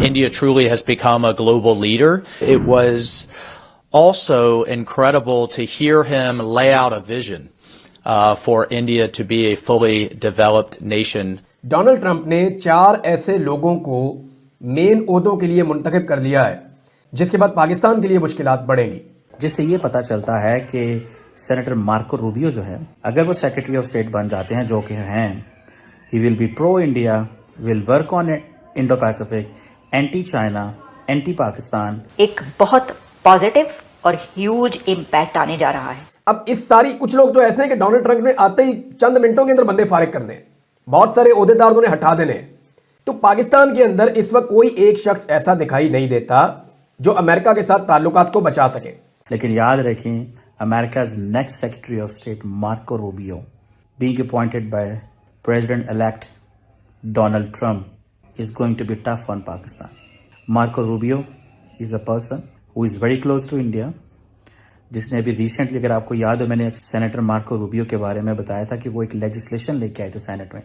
India truly has become a global leader. It was also incredible to hear him lay out a vision for India to be a fully developed nation. Donald Trump ने 4 ऐसे लोगों को main ओहदों के लिए मुंतखब कर लिया है जिसके बाद पाकिस्तान के लिए मुश्किलात बढ़ेंगी, जिससे ये पता चलता है कि सेनेटर मार्को रूबियो जो है, अगर वो सेक्रेटरी ऑफ स्टेट बन जाते हैं, जो कि हैं, he will be pro India, will work on Indo Pacific, anti China, anti Pakistan. एक बहुत पॉजिटिव और ह्यूज इम्पैक्ट आने जा रहा है। अब इस सारी कुछ लोग तो ऐसे हैं कि डोनाल्ड ट्रंप ने आते ही चंद मिनटों के अंदर बंदे फारिग कर दें, बहुत सारे ओहदेदार उन्हें हटा देने हैं। तो पाकिस्तान के अंदर इस वक्त कोई एक शख्स ऐसा दिखाई नहीं देता जो अमेरिका के साथ ताल्लुकात को बचा सके। लेकिन याद रखें, अमेरिका's next secretary of state Marco Rubio being appointed by President-elect Donald Trump is going to be tough on Pakistan. Marco Rubio is a person who is very close to India, जिसने अभी रिसेंटली, अगर आपको याद हो, मैंने senator Marco Rubio के बारे में बताया था कि वो एक लेजिस्लेशन लेके आए थे सेनेट में,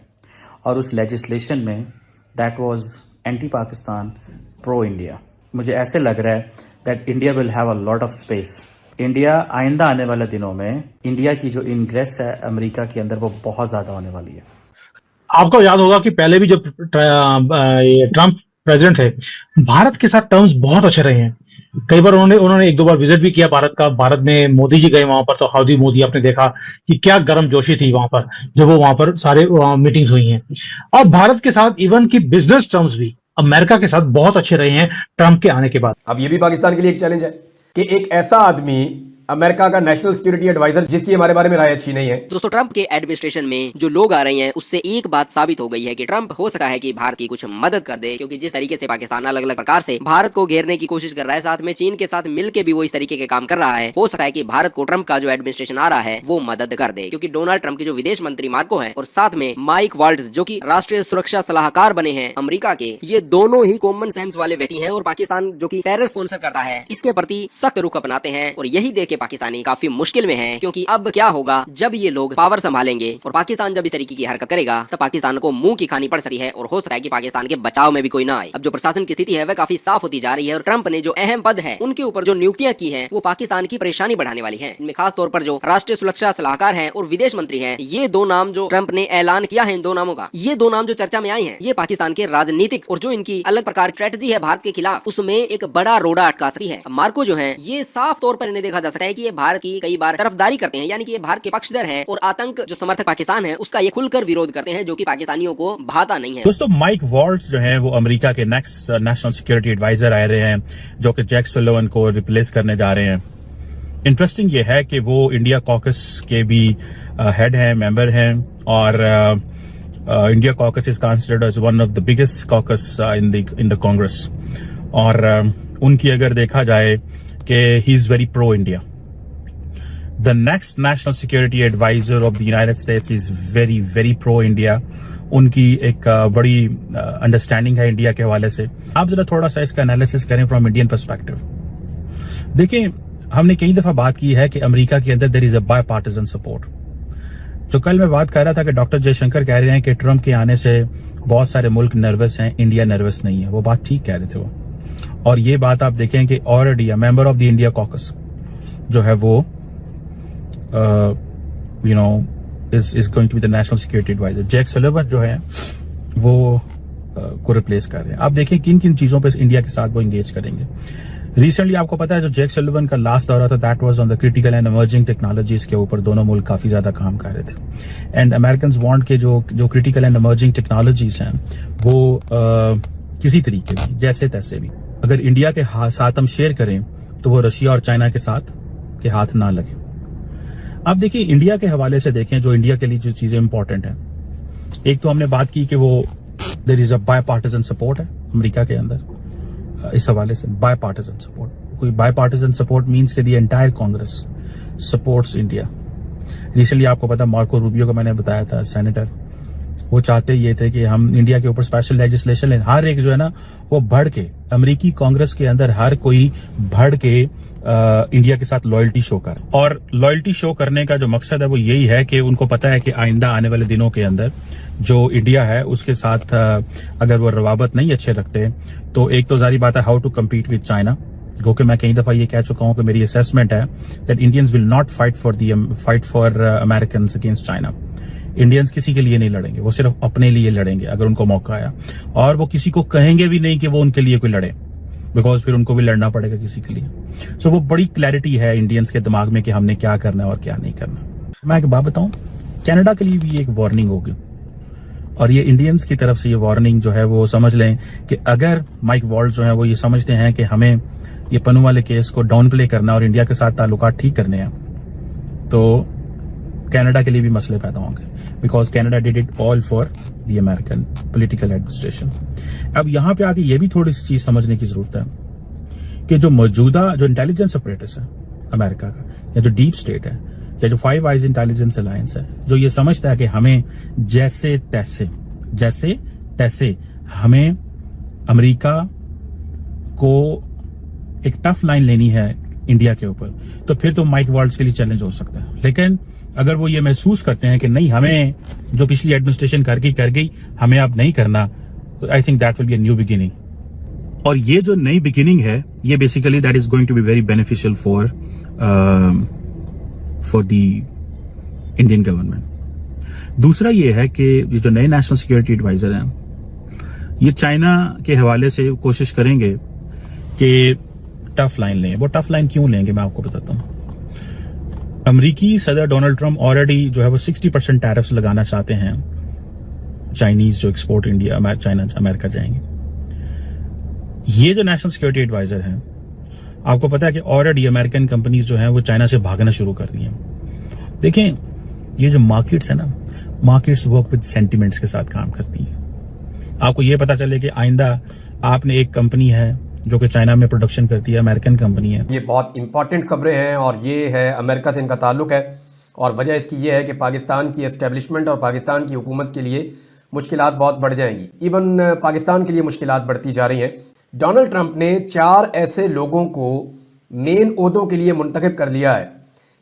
और उस लेजिस्लेशन में that was anti Pakistan, pro India. मुझे ऐसे लग रहा है that India will have a lot of space. India आइंदा आने वाले दिनों में इंडिया की जो इंग्रेस है अमेरिका के अंदर वो बहुत ज्यादा होने वाली है। आपको याद होगा कि पहले भी जब ट्रंप प्रेसिडेंट थे, भारत के साथ टर्म्स बहुत अच्छे रहे हैं। कई बार उन्होंने 1-2 बार विजिट भी किया भारत का। भारत में मोदी जी गए वहां पर, तो हाउडी मोदी, आपने देखा कि क्या गर्मजोशी थी वहां पर जब वो वहां पर सारे मीटिंग्स हुई हैं। और भारत के साथ इवन की बिजनेस टर्म्स भी अमेरिका के साथ बहुत अच्छे रहे हैं ट्रंप के आने के बाद। अब ये भी पाकिस्तान के लिए एक चैलेंज है कि एक ऐसा आदमी, अमेरिका का नेशनल सिक्योरिटी एडवाइजर, जिसकी हमारे बारे में राय अच्छी नहीं है। दोस्तों, ट्रंप के एडमिनिस्ट्रेशन में जो लोग आ रहे हैं उससे एक बात साबित हो गई है कि ट्रंप हो सका है कि भारत की कुछ मदद कर दे, क्योंकि जिस तरीके से पाकिस्तान अलग अलग प्रकार से भारत को घेरने की कोशिश कर रहा है, साथ में चीन के साथ मिलकर भी वो इस तरीके के काम कर रहा है, हो सका है कि भारत को ट्रंप का जो एडमिनिस्ट्रेशन आ रहा है वो मदद कर दे। क्योंकि डोनाल्ड ट्रंप के जो विदेश मंत्री मार्को है और साथ में माइक वाल्ट्ज जो की राष्ट्रीय सुरक्षा सलाहकार बने हैं अमेरिका के, ये दोनों ही कॉमन सेंस वाले व्यक्ति हैं और पाकिस्तान जो की टेरर स्पॉन्सर करता है इसके प्रति सख्त रुख अपनाते हैं। और यही देख के पाकिस्तानी काफी मुश्किल में है, क्योंकि अब क्या होगा जब ये लोग पावर संभालेंगे और पाकिस्तान जब इस तरीके की हरकत करेगा तब पाकिस्तान को मुंह की खानी पड़ सकती है और हो सकता है कि पाकिस्तान के बचाव में भी कोई ना आए। अब जो प्रशासन की स्थिति है वह काफी साफ होती जा रही है और ट्रंप ने जो अहम पद है उनके ऊपर जो नियुक्तियां की हैं वो पाकिस्तान की परेशानी बढ़ाने वाली है। इनमें खास तौर पर जो राष्ट्रीय सुरक्षा सलाहकार है और विदेश मंत्री है, ये 2 नाम जो ट्रंप ने ऐलान किया है, इन 2 नामों का, ये 2 नाम जो चर्चा में आए हैं, ये पाकिस्तान के राजनीतिक और जो इनकी अलग प्रकार की स्ट्रेटजी है भारत के खिलाफ, उसमें एक बड़ा रोड़ा अटका सकती है। मार्को जो है, ये साफ तौर पर इन्हें देखा जा सकता है कि ये भारत की कई बार तरफदारी करते हैं, यानी कि ये भारत के पक्षधर हैं और आतंक जो समर्थक पाकिस्तान है उसका ये खुलकर विरोध करते हैं, जो कि पाकिस्तानियों को भाता नहीं है। दोस्तों, माइक वाल्ट्ज जो है वो अमेरिका के नेक्स्ट नेशनल सिक्योरिटी एडवाइजर आ रहे हैं, जो कि जैक सुलिवन को रिप्लेस करने जा रहे हैं। इंटरेस्टिंग ये है कि वो इंडिया कॉकस के भी हेड हैं, मेंबर हैं, और India caucus is considered as one of the biggest caucus in the Congress. और उनकी अगर देखा जाए कि he is very pro India. The next national security advisor of the United States is very, very pro India. उनकी एक बड़ी understanding है इंडिया के हवाले से। आप जरा थोड़ा सा इसका एनालिसिस करें फ्रॉम इंडियन पर्सपेक्टिव। देखिए, हमने कई दफा बात की है कि अमेरिका के अंदर देयर इज अ बायपार्टिजन सपोर्ट। जो कल मैं बात कर रहा था कि डॉक्टर जयशंकर कह रहे हैं कि ट्रंप के आने से बहुत सारे मुल्क नर्वस हैं, इंडिया नर्वस नहीं है। वो बात ठीक कह रहे थे वो, और ये बात आप देखें कि already member of the India caucus जो है वो is going to be the national security advisor. Jake Sullivan जो है वो को रिप्लेस कर रहे हैं। आप देखें किन किन चीजों पे इंडिया के साथ वो एंगेज करेंगे। रिसेंटली आपको पता है जो जैक सुलिवन का लास्ट दौरा था, that was on the critical and emerging technologies के ऊपर। दोनों मुल्क काफी ज्यादा काम कर रहे थे, एंड अमेरिकन वांट के जो क्रिटिकल एंड इमर्जिंग टेक्नोलॉजीज हैं वो किसी तरीके भी, जैसे तैसे भी, अगर इंडिया के साथ हम शेयर करें तो वो रशिया और चाइना के साथ के हाथ ना लगे। आप देखिए, इंडिया के हवाले से देखें जो इंडिया के लिए जो चीजें इंपॉर्टेंट हैं, एक तो हमने बात की कि वो देयर इज अ बायपार्टिजन सपोर्ट है अमेरिका के अंदर। इस हवाले से बायपार्टिजन सपोर्ट, कोई बायपार्टिजन सपोर्ट मींस के the entire Congress supports India. Recently आपको पता मार्को रूबियो का मैंने बताया था, सेनेटर, वो चाहते ये थे कि हम इंडिया के ऊपर स्पेशल लेजिस्लेशन लें। हर एक जो है ना वो बढ़ के, अमेरिकी कांग्रेस के अंदर हर कोई बढ़ के इंडिया के साथ लॉयल्टी शो कर, और लॉयल्टी शो करने का जो मकसद है वो यही है कि उनको पता है कि आइंदा आने वाले दिनों के अंदर जो इंडिया है उसके साथ अगर वो रवाबत नहीं अच्छे रखते तो एक तो जारी बात है how to compete with China, क्योंकि मैं कई दफा ये कह चुका हूं कि मेरी असेसमेंट है that Indians will not fight for Americans against China. Indians किसी के लिए नहीं लड़ेंगे, वो सिर्फ अपने लिए लड़ेंगे अगर उनको मौका आया, और वो किसी को कहेंगे भी नहीं कि वो उनके लिए कोई लड़े, बिकॉज फिर उनको भी लड़ना पड़ेगा किसी के लिए। सो वो बड़ी क्लैरिटी है इंडियंस के दिमाग में कि हमने क्या करना है और क्या नहीं करना। मैं एक बात बताऊं, कनाडा के लिए भी एक वार्निंग होगी, और ये इंडियंस की तरफ से ये वार्निंग जो है वो समझ लें कि अगर माइक वॉल्ज जो है वो ये समझते हैं कि हमें ये पन्नू वाले केस को डाउन प्ले करना और इंडिया के साथ ताल्लुकात ठीक करने हैं, तो कनाडा के लिए भी मसले पैदा होंगे, because Canada did it all for the American political administration. अब यहां पे आके ये भी थोड़ी सी चीज समझने की जरूरत है कि जो मौजूदा जो इंटेलिजेंस अपरेटस है अमेरिका का, या जो डीप स्टेट है, या जो फाइव आइज इंटेलिजेंस अलायंस है, जो ये समझता है कि हमें जैसे तैसे हमें अमेरिका को एक टफ लाइन लेनी है इंडिया के ऊपर, तो फिर तो माइक वॉल्ज के लिए चैलेंज हो सकता है। लेकिन अगर वो ये महसूस करते हैं कि नहीं, हमें जो पिछली एडमिनिस्ट्रेशन कर गई हमें अब नहीं करना, तो I think that will be a new beginning. और ये जो नई बिगिनिंग है ये basically that is going to be very beneficial for the Indian government. दूसरा ये है कि ये जो नए नेशनल सिक्योरिटी एडवाइजर हैं ये चाइना के हवाले से कोशिश करेंगे कि टफ लाइन लें। वो टफ लाइन क्यों लेंगे मैं आपको बताता हूं। अमेरिकी सदर डोनाल्ड ट्रंप ऑलरेडी जो है वो 60% टैरिफ्स लगाना चाहते हैं चाइनीज जो एक्सपोर्ट इंडिया चाइना अमेरिका जाएंगे। ये जो नेशनल सिक्योरिटी एडवाइजर हैं, आपको पता है कि ऑलरेडी अमेरिकन कंपनीज जो हैं वो चाइना से भागना शुरू कर दी हैं। देखें, ये जो मार्केट्स है ना, मार्केट्स वर्क विद सेंटिमेंट्स के साथ काम करती हैं। आपको ये पता चले कि आइंदा आपने एक कंपनी है जो कि चाइना में प्रोडक्शन करती है, अमेरिकन कंपनी है। ये बहुत इंपॉर्टेंट खबरें हैं और ये है अमेरिका से इनका ताल्लुक है, और वजह इसकी ये है कि पाकिस्तान की एस्टेब्लिशमेंट और पाकिस्तान की हुकूमत के लिए मुश्किलात बहुत बढ़ जाएंगी। इवन पाकिस्तान के लिए मुश्किलात बढ़ती जा रही हैं। डोनाल्ड ट्रंप ने 4 ऐसे लोगों को मेन ओहदों के लिए मुंतखब कर लिया है,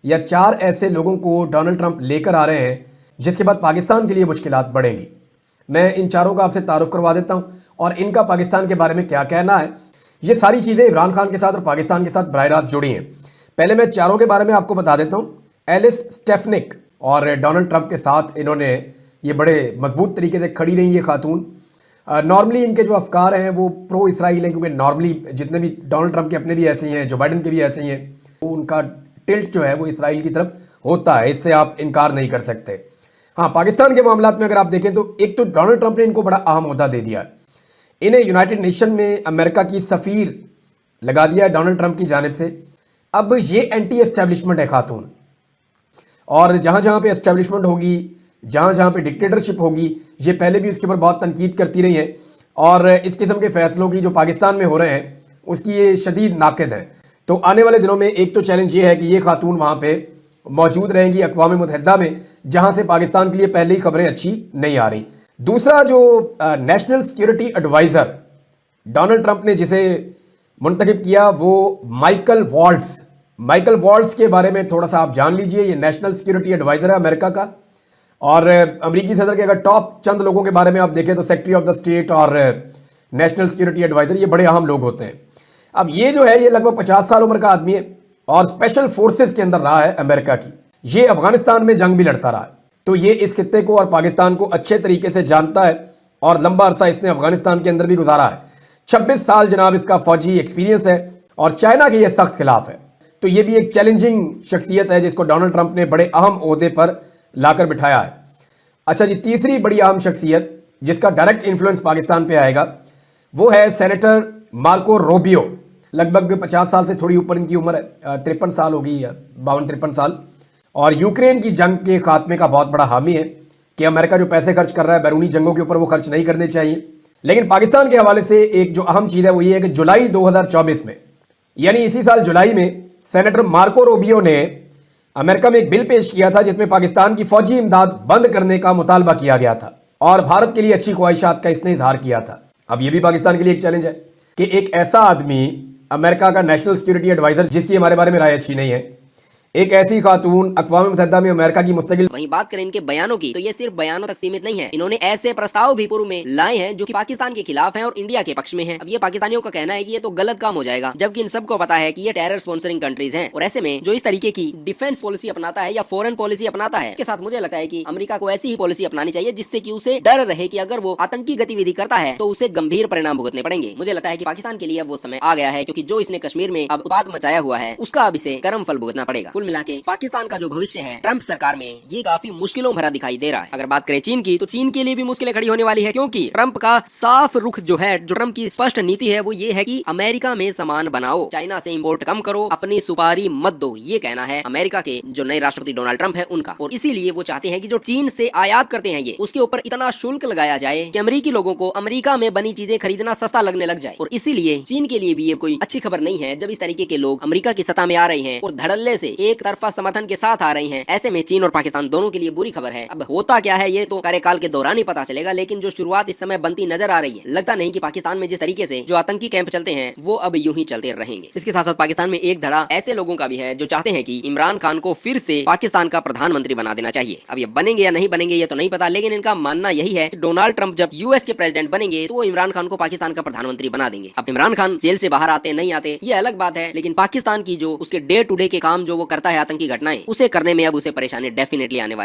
या 4 ऐसे लोगों को डोनाल्ड ट्रंप लेकर आ रहे हैं जिसके बाद पाकिस्तान के लिए मुश्किलात बढ़ेंगी। मैं इन चारों का आपसे तारुफ करवा देता हूं और इनका पाकिस्तान के बारे में क्या कहना है। ये सारी चीज़ें इमरान खान के साथ और पाकिस्तान के साथ बराह रास्त जुड़ी हैं। पहले मैं चारों के बारे में आपको बता देता हूँ। एलिस स्टेफनिक और डोनाल्ड ट्रंप के साथ इन्होंने ये बड़े मजबूत तरीके से खड़ी रही ये खातून। नॉर्मली इनके जो अफकार हैं वो प्रो इसराइल हैं, क्योंकि नॉर्मली जितने भी डोनाल्ड ट्रंप के अपने भी ऐसे ही हैं, जो बाइडन के भी ऐसे ही हैं, तो उनका टिल्ट जो है वो इसराइल की तरफ होता है, इससे आप इनकार नहीं कर सकते। हाँ, पाकिस्तान के मामला में अगर आप देखें तो एक तो डोनाल्ड ट्रंप ने इनको बड़ा अहम ओहदा दे दिया है। इन्हें यूनाइटेड नेशन में अमेरिका की सफ़ीर लगा दिया है डोनाल्ड ट्रंप की जानिब से। अब ये एंटी एस्टेब्लिशमेंट है खातून, और जहाँ जहाँ पे एस्टेब्लिशमेंट होगी, जहाँ जहाँ पे डिक्टेटरशिप होगी, ये पहले भी उसके ऊपर बहुत तनकीद करती रही हैं, और इस किस्म के फैसलों की जो पाकिस्तान में हो रहे हैं उसकी ये शदीद नाक़िद है। तो आने वाले दिनों में एक तो चैलेंज ये है कि ये खातून वहाँ पे मौजूद रहेंगी अक़वाम मुत्तहिदा में, जहाँ से पाकिस्तान के लिए पहले ही खबरें अच्छी नहीं आ रही। दूसरा जो national security adviser Donald Trump ने जिसे मुंतखब किया वो माइकल वॉल्ट्स के बारे में थोड़ा सा आप जान लीजिए। ये नेशनल सिक्योरिटी एडवाइज़र है अमेरिका का, और अमेरिकी सदर के अगर टॉप चंद लोगों के बारे में आप देखें तो सेक्रेटरी ऑफ द स्टेट और नेशनल सिक्योरिटी एडवाइज़र ये बड़े अहम लोग होते हैं। अब ये जो है ये लगभग 50 साल उम्र का आदमी है और स्पेशल फोर्सेस के अंदर रहा है अमेरिका की। ये अफगानिस्तान में जंग भी लड़ता रहा है, तो ये इस खित्ते को और पाकिस्तान को अच्छे तरीके से जानता है, और लंबा अरसा इसने अफगानिस्तान के अंदर भी गुजारा है। 26 साल जनाब इसका फौजी एक्सपीरियंस है, और चाइना के ये सख्त खिलाफ है। तो ये भी एक चैलेंजिंग शख्सियत है जिसको डोनाल्ड ट्रंप ने बड़े अहम ओहदे पर लाकर बिठाया है। अच्छा जी, तीसरी बड़ी अहम शख्सियत जिसका डायरेक्ट इन्फ्लुएंस पाकिस्तान पे आएगा वो है सेनेटर मार्को रूबियो। लगभग 50 साल से थोड़ी ऊपर इनकी उम्र है, 53 साल होगी या 52-53 साल, और यूक्रेन की जंग के खात्मे का बहुत बड़ा हामी है कि अमेरिका जो पैसे खर्च कर रहा है बैरूनी जंगों के ऊपर वो खर्च नहीं करने चाहिए। लेकिन पाकिस्तान के हवाले से एक जो अहम चीज़ है वो ये है कि जुलाई 2024 में, यानी इसी साल जुलाई में, सेनेटर मार्को रूबियो ने अमेरिका में एक बिल पेश किया था जिसमें पाकिस्तान की फौजी इमदाद बंद करने का मुतालबा किया गया था। और भारत के लिए अच्छी ख्वाहिशात का इसने इजहार किया था। अब यह भी पाकिस्तान के लिए एक चैलेंज है कि एक ऐसा आदमी, अमेरिका का नेशनल सिक्योरिटी एडवाइजर, जिसकी हमारे बारे में राय अच्छी नहीं है, एक ऐसी खातून अक़वाम मुत्तहिदा में अमेरिका की मुस्तकिल। वहीं बात करें इनके बयानों की तो ये सिर्फ बयानों तक सीमित नहीं है। इन्होंने ऐसे प्रस्ताव भी पूर्व में लाए हैं जो कि पाकिस्तान के खिलाफ हैं और इंडिया के पक्ष में हैं। अब ये पाकिस्तानियों का कहना है कि ये तो गलत काम हो जाएगा, जबकि इन सबको पता है कि ये टेरर स्पॉन्सरिंग कंट्रीज हैं। और ऐसे में जो इस तरीके की डिफेंस पॉलिसी अपनाता है या फॉरेन पॉलिसी अपनाता है, इसके साथ मुझे लगता है कि अमेरिका को ऐसी ही पॉलिसी अपनानी चाहिए जिससे कि उसे डर रहे कि अगर वो आतंकी गतिविधि करता है तो उसे गंभीर परिणाम भुगतने पड़ेंगे। मुझे लगता है कि पाकिस्तान के लिए अब वो समय आ गया है, क्योंकि जो इसने कश्मीर में अब उत्पात मचाया हुआ है उसका अब इसे गर्म फल भुगतना पड़ेगा। कुल मिला के पाकिस्तान का जो भविष्य है ट्रंप सरकार में ये काफी मुश्किलों भरा दिखाई दे रहा है। अगर बात करें चीन की तो चीन के लिए भी मुश्किलें खड़ी होने वाली है, क्योंकि ट्रंप का साफ रुख जो है, जो ट्रंप की स्पष्ट नीति है वो ये है कि अमेरिका में सामान बनाओ, चाइना से इंपोर्ट कम करो, अपनी सुपारी मत दो। ये कहना है अमेरिका के जो नए राष्ट्रपति डोनाल्ड ट्रंप है उनका। और इसीलिए वो चाहते हैं कि जो चीन से आयात करते हैं ये उसके ऊपर इतना शुल्क लगाया जाए कि अमेरिकी लोगों को अमेरिका में बनी चीजें खरीदना सस्ता लगने लग जाए। और इसीलिए चीन के लिए भी ये कोई अच्छी खबर नहीं है जब इस तरीके के लोग अमेरिका की सत्ता में आ रहे हैं और धड़ल्ले से एक तरफा समर्थन के साथ आ रहे हैं। ऐसे में चीन और पाकिस्तान दोनों के लिए बुरी खबर है। अब होता क्या है ये तो कार्यकाल के दौरान ही पता चलेगा, लेकिन जो शुरुआत इस समय बनती नजर आ रही है, लगता नहीं कि पाकिस्तान में जिस तरीके से जो आतंकी कैंप चलते हैं वो अब यूं ही चलते रहेंगे। इसके साथ साथ पाकिस्तान में एक धड़ा ऐसे लोगों का भी है जो चाहते हैं कि इमरान खान को फिर से पाकिस्तान का प्रधानमंत्री बना देना चाहिए। अब ये बनेंगे या नहीं बनेंगे ये तो नहीं पता, लेकिन इनका मानना यही है कि डोनाल्ड ट्रंप जब यूएस के प्रेसिडेंट बनेंगे तो वो इमरान खान को पाकिस्तान का प्रधानमंत्री बना देंगे। अब इमरान खान जेल से बाहर आते नहीं आते ये अलग बात है, लेकिन पाकिस्तान की जो उसके डे टू डे के काम जो वो करता है, आतंकी घटनाएं, उसे करने में अब उसे परेशानी डेफिनेटली आने वाली है।